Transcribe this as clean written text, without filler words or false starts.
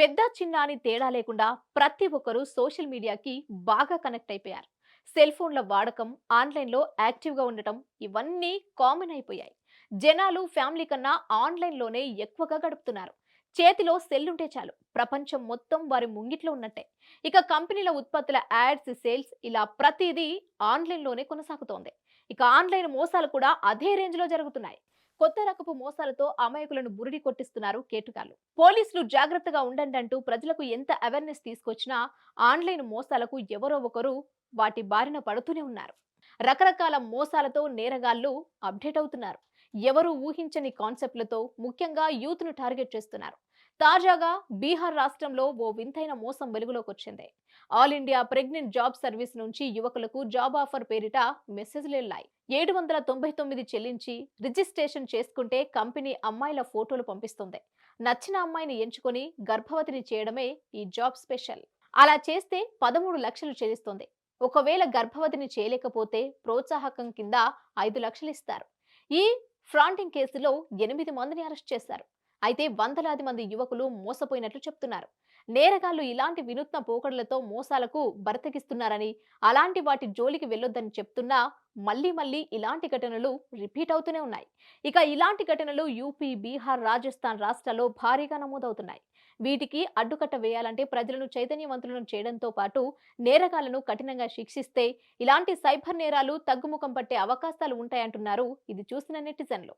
పెద్ద చిన్న అని తేడా లేకుండా ప్రతి ఒక్కరూ సోషల్ మీడియాకి బాగా కనెక్ట్ అయిపోయారు. సెల్ ఫోన్ల వాడకం, ఆన్లైన్లో యాక్టివ్గా ఉండటం ఇవన్నీ కామన్ అయిపోయాయి. జనాలు ఫ్యామిలీ కన్నా ఆన్లైన్లోనే ఎక్కువగా గడుపుతున్నారు. చేతిలో సెల్ ఉంటే చాలు, ప్రపంచం మొత్తం వారి ముంగిట్లో ఉన్నట్టే. ఇక కంపెనీల ఉత్పత్తుల యాడ్స్, సేల్స్ ఇలా ప్రతిదీ ఆన్లైన్లోనే కొనసాగుతోంది. ఇక ఆన్లైన్ మోసాలు కూడా అదే రేంజ్లో జరుగుతున్నాయి. కొత్త రకపు మోసాలతో అమాయకులను బురిడి కొట్టిస్తున్నారు కేటుగాళ్లు. పోలీసులు జాగ్రత్తగా ఉండండి అంటూ ప్రజలకు ఎంత అవేర్నెస్ తీసుకొచ్చినా ఆన్లైన్ మోసాలకు ఎవరో ఒకరు వాటి బారిన పడుతూనే ఉన్నారు. రకరకాల మోసాలతో నేరగాళ్లు అప్డేట్ అవుతున్నారు. ఎవరు ఊహించని కాన్సెప్ట్లతో ముఖ్యంగా యూత్ ను టార్గెట్ చేస్తున్నారు. తాజాగా బీహార్ రాష్ట్రంలో ఓ వింతైన మోసం వెలుగులోకి వచ్చింది. All India pregnant job service నుంచి యువకులకు జాబ్ ఆఫర్ పేరిట మెసేజ్లు వెళ్ళాయి. 799 చెల్లించి రిజిస్ట్రేషన్ చేసుకుంటే కంపెనీ అమ్మాయిల ఫోటోలు పంపిస్తుంది. నచ్చిన అమ్మాయిని ఎంచుకొని గర్భవతిని చేయడమే ఈ జాబ్ స్పెషల్. అలా చేస్తే 13 లక్షలు చెల్లిస్తుంది. ఒకవేళ గర్భవతిని చేయలేకపోతే ప్రోత్సాహకం కింద 5 లక్షలు ఇస్తారు. ఈ ఫ్రాంటింగ్ కేసులో 8 మందిని అరెస్ట్ చేశారు. అయితే వందలాది మంది యువకులు మోసపోయినట్లు చెప్తున్నారు. నేరగాళ్లు ఇలాంటి వినూత్న పోకడలతో మోసాలకు బరితెగిస్తున్నారని, అలాంటి వాటి జోలికి వెళ్లొద్దని చెప్తున్నా మళ్లీ మళ్లీ ఇలాంటి ఘటనలు రిపీట్ అవుతూనే ఉన్నాయి. ఇక ఇలాంటి ఘటనలు యూపీ, బీహార్, రాజస్థాన్ రాష్ట్రాల్లో భారీగా నమోదవుతున్నాయి. వీటికి అడ్డుకట్ట వేయాలంటే ప్రజలను చైతన్యవంతులను చేయడంతో పాటు నేరగాళ్లను కఠినంగా శిక్షిస్తే ఇలాంటి సైబర్ నేరాలు తగ్గుముఖం పట్టే అవకాశాలు ఉంటాయంటున్నారు ఇది చూసిన నెటిజన్లు.